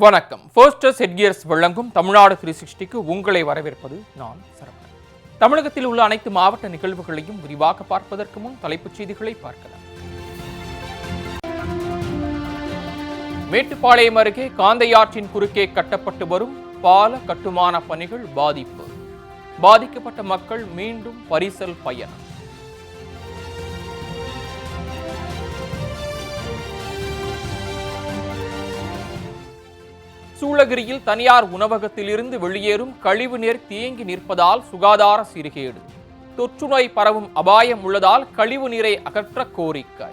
வணக்கம். ஃபர்ஸ்டர்ஸ் ஹெட்கியர்ஸ் வழங்கும் தமிழ்நாடு 360க்கு உங்களை வரவேற்பது நான் சரவணன். தமிழகத்தில் உள்ள அனைத்து மாவட்ட நிகழ்வுகளையும் விரிவாக பார்ப்பதற்கு முன் தலைப்புச் செய்திகளை பார்க்கலாம். மேட்டுப்பாளையம் அருகே காந்தையாற்றின் குறுக்கே கட்டப்பட்டு வரும் பால கட்டுமான பணிகள் பாதிப்பு. பாதிக்கப்பட்ட மக்கள் மீண்டும் பரிசல் பயணம். சூளகிரியில் தனியார் உணவகத்தில் இருந்து வெளியேறும் கழிவுநீர் தேங்கி நிற்பதால் சுகாதார சீர்கேடு. தொற்றுநோய் பரவும் அபாயம் உள்ளதால் கழிவு நீரை அகற்ற கோரிக்கை.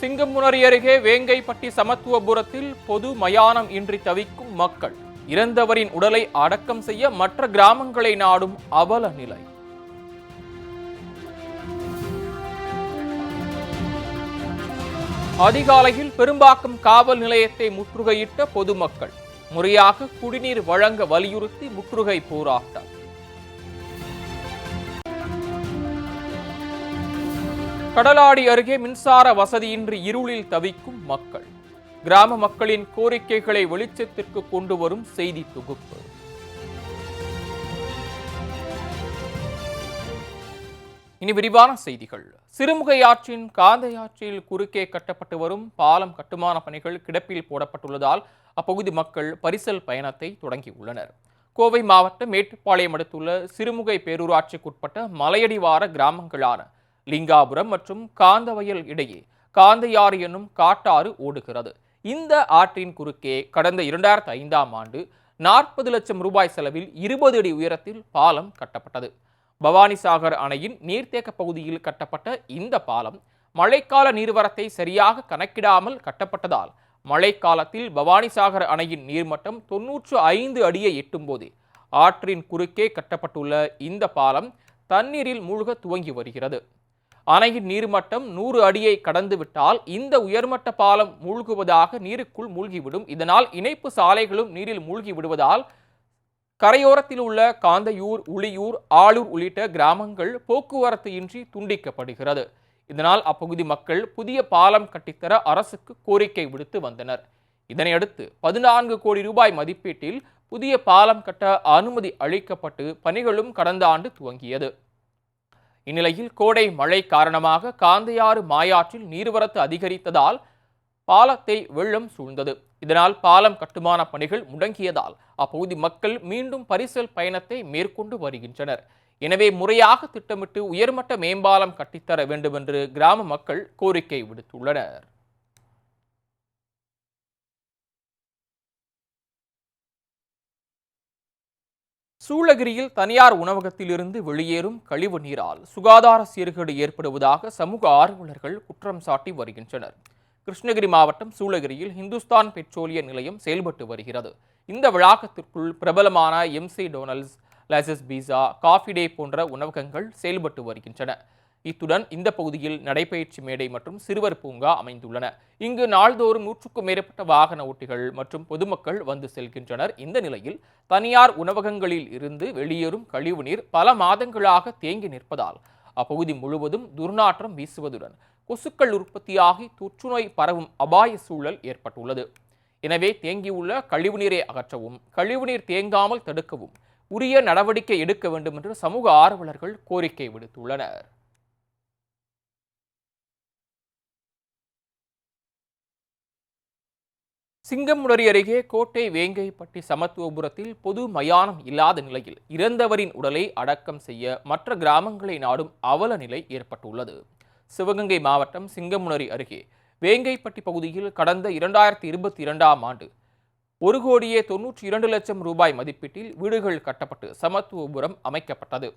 சிங்கமுனரி அருகே வேங்கைப்பட்டி சமத்துவபுரத்தில் பொது மயானம் இன்றி தவிக்கும் மக்கள். இறந்தவரின் உடலை அடக்கம் செய்ய மற்ற கிராமங்களை நாடும் அவல நிலை. அதிகாலையில் பெரும்பாக்கம் காவல் நிலையத்தை முற்றுகையிட்ட பொதுமக்கள். முறையாக குடிநீர் வழங்க வலியுறுத்தி முற்றுகை போராட்டம். கடலாடி அருகே மின்சார வசதியின்றி இருளில் தவிக்கும் மக்கள். கிராம மக்களின் கோரிக்கைகளை வெளிச்சத்திற்கு கொண்டு வரும் செய்தி தொகுப்பு. இனி விரிவான செய்திகள். சிறுமுகையாற்றின் காந்தையாற்றில் குறுக்கே கட்டப்பட்டு வரும் பாலம் கட்டுமான பணிகள் கிடப்பில் போடப்பட்டுள்ளதால் அப்பகுதி மக்கள் பரிசல் பயணத்தை தொடங்கியுள்ளனர். கோவை மாவட்டம் மேட்டுப்பாளையம் அடுத்துள்ள சிறுமுகை பேரூராட்சிக்குட்பட்ட மலையடிவார கிராமங்களான லிங்காபுரம் மற்றும் காந்தவயல் இடையே காந்தையாறு என்னும் காட்டாறு ஓடுகிறது. இந்த ஆற்றின் குறுக்கே கடந்த 2005ஆம் ஆண்டு 40 லட்சம் ரூபாய் செலவில் 20 அடி உயரத்தில் பாலம் கட்டப்பட்டது. பவானிசாகர் அணையின் நீர்த்தேக்க பகுதியில் கட்டப்பட்ட இந்த பாலம் மழைக்கால நீர்வரத்தை சரியாக கணக்கிடாமல் கட்டப்பட்டதால் மழைக்காலத்தில் பவானிசாகர் அணையின் நீர்மட்டம் 95 அடியை எட்டும் போதே ஆற்றின் குறுக்கே கட்டப்பட்டுள்ள இந்த பாலம் தண்ணீரில் மூழ்க துவங்கி வருகிறது. அணையின் நீர்மட்டம் 100 அடியை கடந்துவிட்டால் இந்த உயர்மட்ட பாலம் மூழ்குவதாக நீருக்குள் மூழ்கிவிடும். இதனால் இணைப்பு சாலைகளும் நீரில் மூழ்கி விடுவதால் கரையோரத்தில் உள்ள காந்தையூர், உளியூர், ஆளூர் உள்ளிட்ட கிராமங்கள் போக்குவரத்து இன்றி துண்டிக்கப்படுகிறது. இதனால் அப்பகுதி மக்கள் புதிய பாலம் கட்டித்தர அரசுக்கு கோரிக்கை விடுத்து வந்தனர். இதனையடுத்து 14 கோடி ரூபாய் மதிப்பீட்டில் புதிய பாலம் கட்ட அனுமதி அளிக்கப்பட்டு பணிகளும் கடந்த ஆண்டு துவங்கியது. இந்நிலையில் கோடை மழை காரணமாக காந்தையாறு மாயாற்றில் நீர்வரத்து அதிகரித்ததால் பாலத்தை வெள்ளம் சூழ்ந்தது. இதனால் பாலம் கட்டுமான பணிகள் முடங்கியதால் அப்பகுதி மக்கள் மீண்டும் பரிசல் பயணத்தை மேற்கொண்டு வருகின்றனர். எனவே முறையாக திட்டமிட்டு உயர்மட்ட மேம்பாலம் கட்டித்தர வேண்டும் என்று கிராம மக்கள் கோரிக்கை விடுத்துள்ளனர். சூளகிரியில் தனியார் உணவகத்தில் இருந்து வெளியேறும் கழிவு நீரால் சுகாதார சீர்கேடு ஏற்படுவதாக சமூக ஆர்வலர்கள் குற்றம் சாட்டி வருகின்றனர். கிருஷ்ணகிரி மாவட்டம் சூளகிரியில் இந்துஸ்தான் பெட்ரோலிய நிலையம் செயல்பட்டு வருகிறது. இந்த வளாகத்திற்குள் பிரபலமான MC டோனல்ட்ஸ், லைசஸ் பீஸா, காஃபி டே போன்ற உணவகங்கள் செயல்பட்டு வருகின்றன. இத்துடன் இந்த பகுதியில் நடைபயிற்சி மேடை மற்றும் சிறுவர் பூங்கா அமைந்துள்ளன. இங்கு நாள்தோறும் 100க்கும் மேற்பட்ட வாகன ஓட்டிகள் மற்றும் பொதுமக்கள் வந்து செல்கின்றனர். இந்த நிலையில் தனியார் உணவகங்களில் இருந்து வெளியேறும் கழிவுநீர் பல மாதங்களாக தேங்கி நிற்பதால் அப்பகுதி முழுவதும் துர்நாற்றம் வீசுவதுடன் கொசுக்கள் உற்பத்தியாகி தொற்றுநோய் பரவும் அபாய சூழல் ஏற்பட்டுள்ளது. எனவே தேங்கியுள்ள கழிவுநீரை அகற்றவும் கழிவுநீர் தேங்காமல் தடுக்கவும் உரிய நடவடிக்கை எடுக்க வேண்டும் என்று சமூக ஆர்வலர்கள் கோரிக்கை விடுத்துள்ளனர். சிங்கமுனரி அருகே கோட்டை வேங்கைப்பட்டி சமத்துவபுரத்தில் பொது மயானம் இல்லாத நிலையில் இறந்தவரின் உடலை அடக்கம் செய்ய மற்ற கிராமங்களை நாடும் அவல நிலை ஏற்பட்டுள்ளது. சிவகங்கை மாவட்டம் சிங்கமுனரி அருகே வேங்கைப்பட்டி பகுதியில் கடந்த 2022ஆம் ஆண்டு 1,92 லட்சம் ரூபாய் மதிப்பீட்டில் வீடுகள் கட்டப்பட்டு சமத்துவபுரம் அமைக்கப்பட்டது.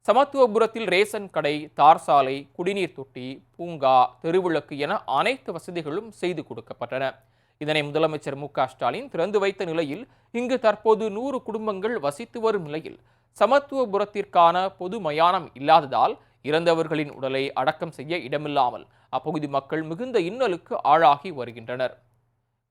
சமத்துவபுரத்தில் ரேஷன் கடை, தார் சாலை, குடிநீர் தொட்டி, பூங்கா, தெருவிளக்கு என அனைத்து வசதிகளும் செய்து கொடுக்கப்பட்டன. இதனை முதலமைச்சர் மு.க.ஸ்டாலின் திறந்து வைத்த நிலையில் இங்கு தற்போது 100 குடும்பங்கள் வசித்து வரும் நிலையில் சமத்துவபுரத்திற்கான பொது மயானம் இல்லாததால் இறந்தவர்களின் உடலை அடக்கம் செய்ய இடமில்லாமல் அப்பகுதி மக்கள் மிகுந்த இன்னலுக்கு ஆளாகி வருகின்றனர்.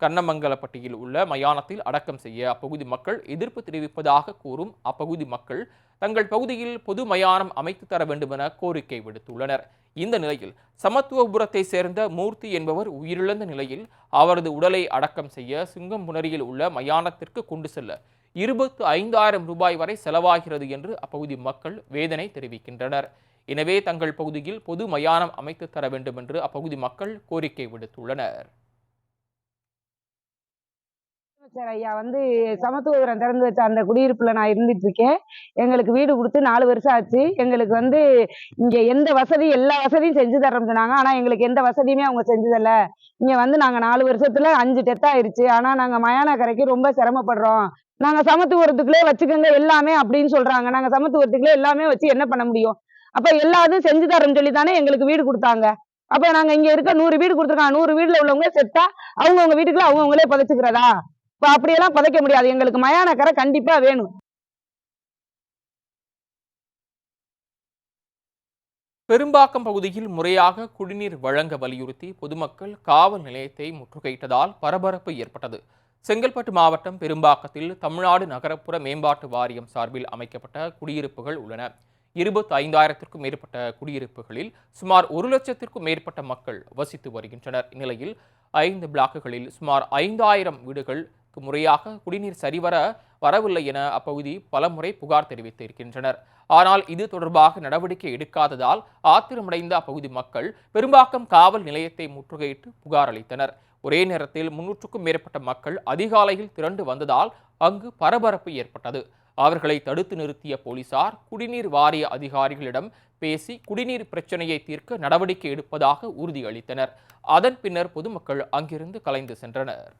கண்ணமங்கலப்பட்டியில் உள்ள மயானத்தில் அடக்கம் செய்ய அப்பகுதி மக்கள் எதிர்ப்பு தெரிவிப்பதாக கூறும் அப்பகுதி மக்கள் தங்கள் பகுதியில் பொது மயானம் அமைத்து தர வேண்டும் என கோரிக்கை விடுத்துள்ளனர். இந்த நிலையில் சமத்துவபுரத்தை சேர்ந்த மூர்த்தி என்பவர் உயிரிழந்த நிலையில் அவரது உடலை அடக்கம் செய்ய சிங்கம்புணரியில் உள்ள மயானத்திற்கு கொண்டு செல்ல 25,000 ரூபாய் வரை செலவாகிறது என்று அப்பகுதி மக்கள் வேதனை தெரிவிக்கின்றனர். எனவே தங்கள் பகுதியில் பொது மயானம் அமைத்து தர வேண்டும் என்று அப்பகுதி மக்கள் கோரிக்கை விடுத்துள்ளனர். ஐயா சமத்துவபுரம் திறந்து வச்ச அந்த குடியிருப்புல நான் இருந்துட்டு இருக்கேன். எங்களுக்கு வீடு கொடுத்து 4 வருஷம் ஆச்சு. எங்களுக்கு இங்க எந்த வசதி எல்லா வசதியும் செஞ்சு தரோம்னு சொன்னாங்க. ஆனா எங்களுக்கு எந்த வசதியுமே அவங்க செஞ்சு தரல. இங்க நாங்க 4 வருஷத்துல 5 டெத் ஆயிருச்சு. ஆனா நாங்க மயான கரைக்கு ரொம்ப சிரமப்படுறோம். நாங்க சமத்துவபுரத்துக்குள்ளே வச்சுக்கோங்க எல்லாமே அப்படின்னு சொல்றாங்க. நாங்க சமத்துவபுரத்துக்குள்ளே எல்லாமே வச்சு என்ன பண்ண முடியும்? அப்ப எல்லாத்தையும் செஞ்சு தரோம்னு சொல்லி தானே எங்களுக்கு வீடு கொடுத்தாங்க. அப்ப நாங்க இங்க இருக்க 100 வீடு கொடுத்துருக்காங்க. 100 வீடுல உள்ளவங்க செத்தா அவங்கவுங்க வீட்டுக்குள்ள அவங்கவுங்களே புதைச்சுக்கிறதா? அப்படியெல்லாம் புதைக்க முடியாது. எங்களுக்கு மயான கரை கண்டிப்பா வேணும். பெரும்பாக்கம் பகுதியில் முறையாக குடிநீர் வழங்க வலியுறுத்தி பொதுமக்கள் காவல் நிலையத்தை முற்றுகையிட்டதால் பரபரப்பு ஏற்பட்டது. செங்கல்பட்டு மாவட்டம் பெரும்பாக்கத்தில் தமிழ்நாடு நகரப்புற மேம்பாட்டு வாரியம் சார்பில் அமைக்கப்பட்ட குடியிருப்புகள் உள்ளன. 25,000க்கும் மேற்பட்ட குடியிருப்புகளில் சுமார் 1 லட்சத்திற்கும் மேற்பட்ட மக்கள் வசித்து வருகின்றனர். இந்நிலையில் 5 பிளாக்குகளில் சுமார் 5,000 வீடுகள் முறையாக குடிநீர் சரிவர வரவில்லை என அப்பகுதி பலமுறை புகார் தெரிவித்திருக்கின்றனர். ஆனால் இது தொடர்பாக நடவடிக்கை எடுக்காததால் ஆத்திரமடைந்த அப்பகுதி மக்கள் பெரும்பாக்கம் காவல் நிலையத்தை முற்றுகையிட்டு புகார் அளித்தனர். ஒரே நேரத்தில் 300க்கும் மேற்பட்ட மக்கள் அதிகாலையில் திரண்டு வந்ததால் அங்கு பரபரப்பு ஏற்பட்டது. அவர்களை தடுத்து நிறுத்திய போலீசார் குடிநீர் வாரிய அதிகாரிகளிடம் பேசி குடிநீர் பிரச்சனையை தீர்க்க நடவடிக்கை எடுப்பதாக உறுதியளித்தனர். அதன் பின்னர் பொதுமக்கள் அங்கிருந்து கலைந்து சென்றனர்.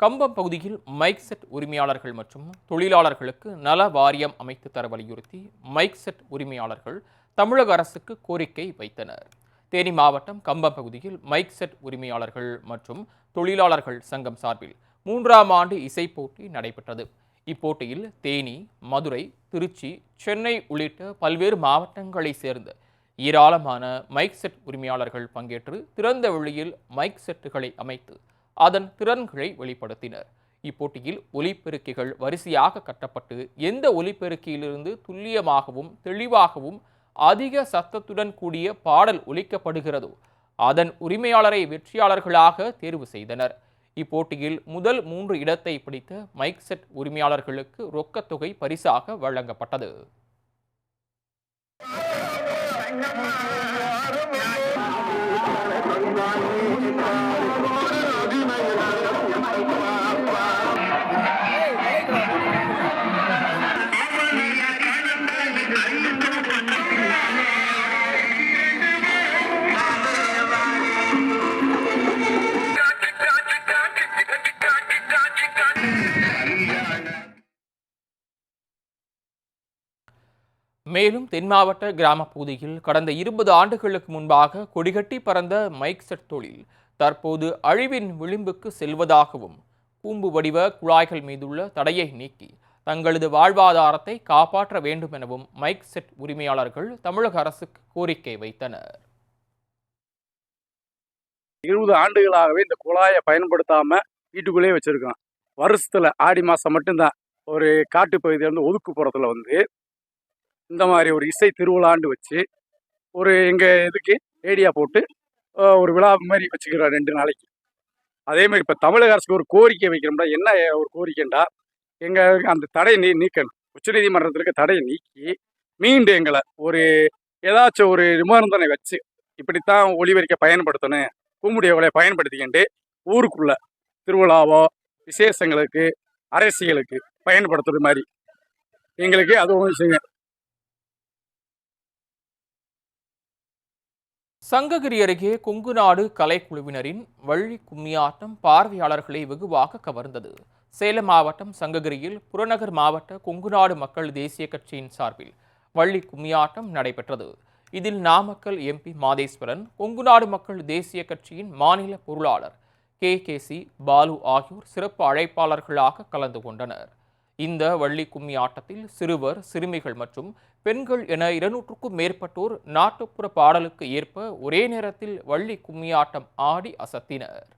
கம்பம் பகுதியில் மைக் செட் உரிமையாளர்கள் மற்றும் தொழிலாளர்களுக்கு நல வாரியம் அமைத்து தர வலியுறுத்தி மைக் செட் உரிமையாளர்கள் தமிழக அரசுக்கு கோரிக்கை வைத்தனர். தேனி மாவட்டம் கம்பம் பகுதியில் மைக் செட் உரிமையாளர்கள் மற்றும் தொழிலாளர்கள் சங்கம் சார்பில் 3ஆம் ஆண்டு இசை போட்டி நடைபெற்றது. இப்போட்டியில் தேனி, மதுரை, திருச்சி, சென்னை உள்ளிட்ட பல்வேறு மாவட்டங்களைச் சேர்ந்த ஏராளமான மைக் செட் உரிமையாளர்கள் பங்கேற்று திறந்த வெளியில் மைக் செட்டுகளை அமைத்து அதன் திறன்களை வெளிப்படுத்தினர். இப்போட்டியில் ஒலிபெருக்கிகள் வரிசையாக கட்டப்பட்டு எந்த ஒலிபெருக்கியிலிருந்து துல்லியமாகவும் தெளிவாகவும் அதிக சத்தத்துடன் கூடிய பாடல் ஒலிக்கப்படுகிறதோ அதன் உரிமையாளரை வெற்றியாளர்களாக தேர்வு செய்தனர். இப்போட்டியில் முதல் 3 இடத்தை பிடித்த மைக் செட் உரிமையாளர்களுக்கு ரொக்கத்தொகை பரிசாக வழங்கப்பட்டது. மேலும் தென் மாவட்ட கிராம பகுதியில் கடந்த 20 ஆண்டுகளுக்கு முன்பாக கொடிகட்டி பறந்த மைக் செட் தொழில் தற்போது அழிவின் விளிம்புக்கு செல்வதாகவும் கூம்பு வடிவ குழாய்கள் மீதுள்ள தடையை நீக்கி தங்களது வாழ்வாதாரத்தை காப்பாற்ற வேண்டும் எனவும் மைக் செட் உரிமையாளர்கள் தமிழக அரசுக்கு கோரிக்கை வைத்தனர். 20 ஆண்டுகளாகவே இந்த குழாயை பயன்படுத்தாம வீட்டுக்குள்ளேயே வச்சிருக்கோம். வருஷத்துல ஆடி மாசம் மட்டும்தான் ஒரு காட்டு பகுதியிலிருந்து ஒதுக்குப்புறத்துல இந்த மாதிரி ஒரு இசை திருவிழாண்டு வச்சு எங்க இதுக்கு ஏரியா போட்டு ஒரு விழா மாதிரி வச்சுக்கிறோம் 2 நாளைக்கு. அதே மாதிரி இப்போ தமிழக அரசுக்கு ஒரு கோரிக்கை வைக்கிறோம்னா என்ன ஒரு கோரிக்கைண்டா எங்க அந்த தடையை நீக்கணும். உச்சநீதிமன்றத்திற்கு தடையை நீக்கி மீண்டும் எங்களை ஏதாச்சும் ஒரு நிபந்தனை வச்சு இப்படித்தான் ஒலிபெருக்க பயன்படுத்தணும், கூமுடியவளை பயன்படுத்திக்கிண்டு ஊருக்குள்ள திருவிழாவோ விசேஷங்களுக்கு அரசியலுக்கு பயன்படுத்துறது மாதிரி எங்களுக்கு அது ஒன்று செய்யுங்க. சங்ககிரி அருகே கொங்குநாடு கலைக்குழுவினரின் வள்ளி கும்மியாட்டம் பார்வையாளர்களை வெகுவாக கவர்ந்தது. சேலம் மாவட்டம் சங்ககிரியில் புறநகர் மாவட்ட கொங்குநாடு மக்கள் தேசிய கட்சியின் சார்பில் வள்ளி கும்மியாட்டம் நடைபெற்றது. இதில் நாமக்கல் எம்பி மாதேஸ்வரன், கொங்குநாடு மக்கள் தேசிய கட்சியின் மாநில பொருளாளர் KKC பாலு ஆகியோர் சிறப்பு அழைப்பாளர்களாக கலந்து கொண்டனர். இந்த வள்ளி கும்மி ஆட்டத்தில் சிறுவர், சிறுமிகள் மற்றும் பெண்கள் என 200க்கும் மேற்பட்டோர் நாட்டுப்புற பாடலுக்கு ஏற்ப ஒரே நேரத்தில் வள்ளி கும்மியாட்டம் ஆடி அசத்தினர்.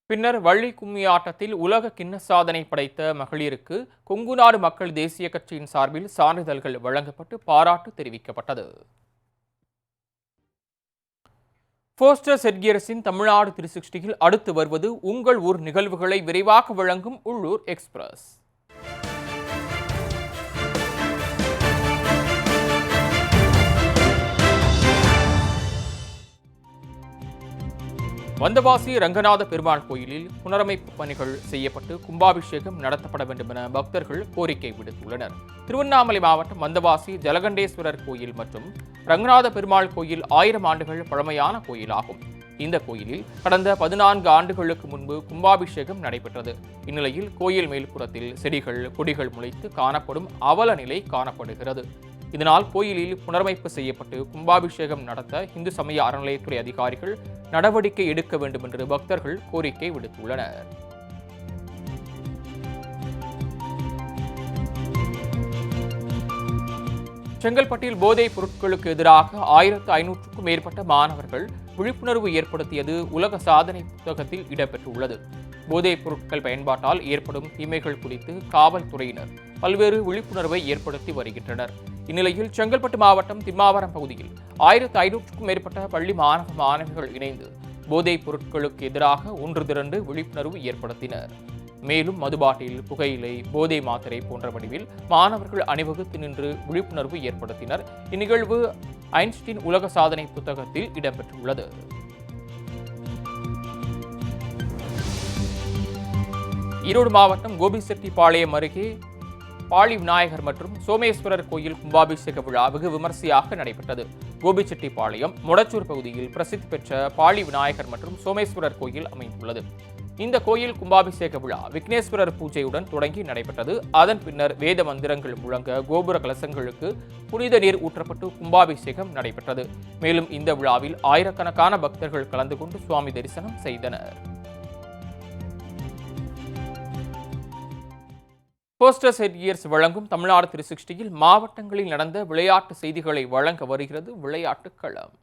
பின்னர் வள்ளி கும்மி ஆட்டத்தில் உலக கிண்ண சாதனை படைத்த மகளிருக்கு கொங்குநாடு மக்கள் தேசிய கட்சியின் சார்பில் சான்றிதழ்கள் வழங்கப்பட்டு பாராட்டு தெரிவிக்கப்பட்டது. போஸ்டர் செட்கியர்ஸின் தமிழ்நாடு 360யில் அடுத்து வருவது உங்கள் ஊர் நிகழ்வுகளை விரைவாக வழங்கும் உள்ளூர் எக்ஸ்பிரஸ். வந்தவாசி ரங்கநாத பெருமாள் கோயிலில் புனரமைப்பு பணிகள் செய்யப்பட்டு கும்பாபிஷேகம் நடத்தப்பட வேண்டும் என பக்தர்கள் கோரிக்கை விடுத்துள்ளனர். திருவண்ணாமலை மாவட்டம் வந்தவாசி ஜலகண்டேஸ்வரர் கோயில் மற்றும் ரங்கநாத பெருமாள் கோயில் 1000 ஆண்டுகள் பழமையான கோயிலாகும். இந்த கோயிலில் கடந்த 14 ஆண்டுகளுக்கு முன்பு கும்பாபிஷேகம் நடைபெற்றது. இந்நிலையில் கோயில் மேல்புறத்தில் செடிகள், கொடிகள் முளைத்து காணப்படும் அவல நிலை காணப்படுகிறது. இதனால் கோயிலில் புனரமைப்பு செய்யப்பட்டு கும்பாபிஷேகம் நடத்த இந்து சமய அறநிலையத்துறை அதிகாரிகள் நடவடிக்கை எடுக்க வேண்டும் என்று பக்தர்கள் கோரிக்கை விடுத்துள்ளனர். செங்கல்பட்டில் போதைப் பொருட்களுக்கு எதிராக 1500க்கும் மேற்பட்ட மாணவர்கள் விழிப்புணர்வு ஏற்படுத்தியது உலக சாதனை புத்தகத்தில் இடம்பெற்றுள்ளது. போதைப் பொருட்கள் பயன்பாட்டால் ஏற்படும் தீமைகள் குறித்து காவல்துறையினர் பல்வேறு விழிப்புணர்வை ஏற்படுத்தி வருகின்றனர். இந்நிலையில் செங்கல்பட்டு மாவட்டம் திம்மாவரம் பகுதியில் 1500க்கும் மேற்பட்ட பள்ளி மாணவ மாணவிகள் இணைந்து போதைப் பொருட்களுக்கு எதிராக ஒன்று திரண்டு விழிப்புணர்வு ஏற்படுத்தினர். மேலும் மதுபாட்டில், புகையிலை, போதை மாத்திரை போன்ற வடிவில் மாணவர்கள் அணிவகுத்து நின்று விழிப்புணர்வு ஏற்படுத்தினர். இந்நிகழ்வு ஐன்ஸ்டீன் உலக சாதனை புத்தகத்தில் இடம்பெற்றுள்ளது. ஈரோடு மாவட்டம் கோபிச்செட்டிப்பாளையம் அருகே பாளி விநாயகர் மற்றும் சோமேஸ்வரர் கோயில் கும்பாபிஷேக விழா வெகு விமர்சையாக நடைபெற்றது. கோபிச்செட்டிப்பாளையம் மொடச்சூர் பகுதியில் பிரசித்தி பெற்ற பாளி விநாயகர் மற்றும் சோமேஸ்வரர் கோயில் அமைந்துள்ளது. இந்த கோயில் கும்பாபிஷேக விழா விக்னேஸ்வரர் பூஜையுடன் தொடங்கி நடைபெற்றது. அதன் பின்னர் வேத மந்திரங்கள் முழங்க கோபுர கலசங்களுக்கு புனித நீர் ஊற்றப்பட்டு கும்பாபிஷேகம் நடைபெற்றது. மேலும் இந்த விழாவில் ஆயிரக்கணக்கான பக்தர்கள் கலந்து கொண்டு சுவாமி தரிசனம் செய்தனர். போஸ்டர் செட்கியர்ஸ் வழங்கும் தமிழ்நாடு 360யில் மாவட்டங்களில் நடந்த விளையாட்டு செய்திகளை வழங்க வருகிறது விளையாட்டு களம்.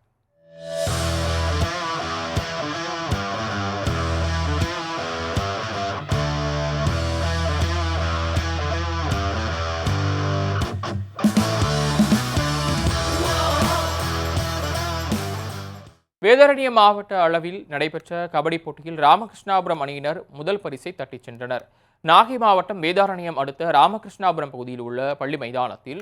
வேதாரண்யம் மாவட்ட அளவில் நடைபெற்ற கபடி போட்டியில் ராமகிருஷ்ணாபுரம் அணியினர் முதல் பரிசை தட்டிச் சென்றனர். நாகை மாவட்டம் வேதாரண்யம் அடுத்த ராமகிருஷ்ணாபுரம் பகுதியில் உள்ள பள்ளி மைதானத்தில்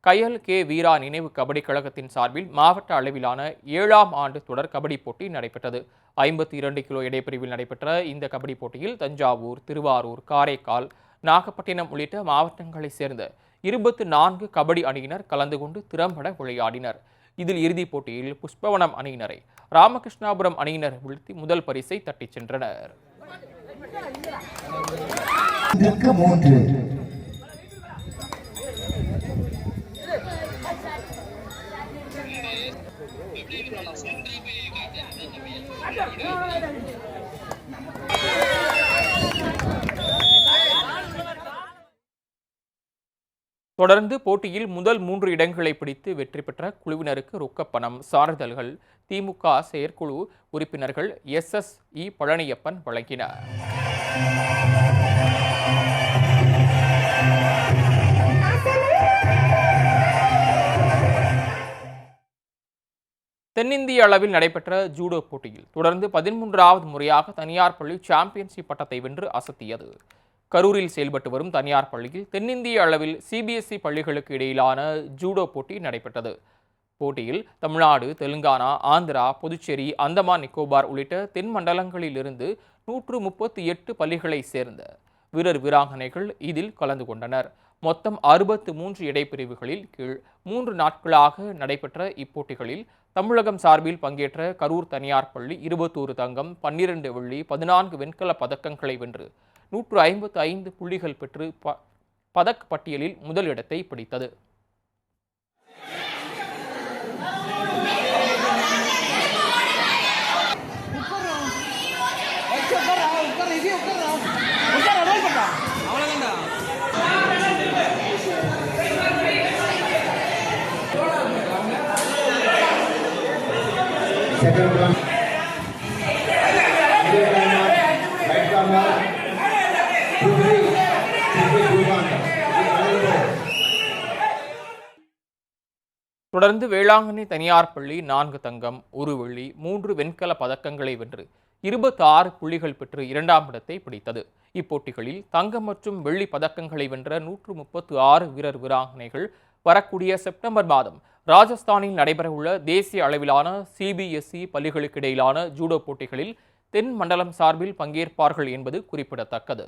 கயல் கே வீரா நினைவு கபடி கழகத்தின் சார்பில் மாவட்ட அளவிலான 7ஆம் ஆண்டு தொடர் கபடி போட்டி நடைபெற்றது. 52 கிலோ எடைப்பிரிவில் நடைபெற்ற இந்த கபடி போட்டியில் தஞ்சாவூர், திருவாரூர், காரைக்கால், நாகப்பட்டினம் உள்ளிட்ட மாவட்டங்களைச் சேர்ந்த 24 கபடி அணியினர் கலந்து கொண்டு திறம்பட விளையாடினர். இதில் இறுதிப் போட்டியில் புஷ்பவனம் அணியினரை ராமகிருஷ்ணாபுரம் அணியினர் வீழ்த்தி முதல் பரிசை தட்டிச் சென்றனர். தொடர்ந்து போட்டியில் முதல் 3 இடங்களை பிடித்து வெற்றி பெற்ற குழுவினருக்கு ரொக்கப்பணம், சான்றிதழ்கள் திமுக செயற்குழு உறுப்பினர்கள் SSE பழனியப்பன் வழங்கினார். தென்னிந்திய அளவில் நடைபெற்ற ஜூடோ போட்டியில் தொடர்ந்து 13வது முறையாக தனியார் பள்ளி சாம்பியன்ஷிப் பட்டத்தை வென்று அசத்தியது. கரூரில் செயல்பட்டு வரும் தனியார் பள்ளியில் தென்னிந்திய அளவில் சிபிஎஸ்இ பள்ளிகளுக்கு இடையிலான ஜூடோ போட்டி நடைபெற்றது. போட்டியில் தமிழ்நாடு, தெலுங்கானா, ஆந்திரா, புதுச்சேரி, அந்தமான் நிக்கோபார் உள்ளிட்ட தென் மண்டலங்களிலிருந்து 138 பள்ளிகளைச் சேர்ந்த வீரர் வீராங்கனைகள் இதில் கலந்து கொண்டனர். மொத்தம் 63 இடைப்பிரிவுகளில் கீழ் 3 நாட்களாக நடைபெற்ற இப்போட்டிகளில் தமிழகம் சார்பில் பங்கேற்ற கரூர் தனியார் பள்ளி 21 தங்கம், 12 வெள்ளி, 14 வெண்கல பதக்கங்களை வென்று 155 புள்ளிகள் பெற்று பதக்க பட்டியலில் முதலிடத்தை பிடித்தது. தொடர்ந்து வேளாங்கண்ணி தனியார் பள்ளி 4 தங்கம், 1 வெள்ளி, 3 வெண்கல பதக்கங்களை வென்று 26 புள்ளிகள் பெற்று 2ஆம் இடத்தை பிடித்தது. இப்போட்டிகளில் தங்கம் மற்றும் வெள்ளி பதக்கங்களை வென்ற 136 வீரர் வீராங்கனைகள் வரக்கூடிய செப்டம்பர் மாதம் ராஜஸ்தானில் நடைபெறவுள்ள தேசிய அளவிலான சிபிஎஸ்இ பள்ளிகளுக்கிடையிலான ஜூடோ போட்டிகளில் தென் மண்டலம் சார்பில் பங்கேற்பார்கள் என்பது குறிப்பிடத்தக்கது.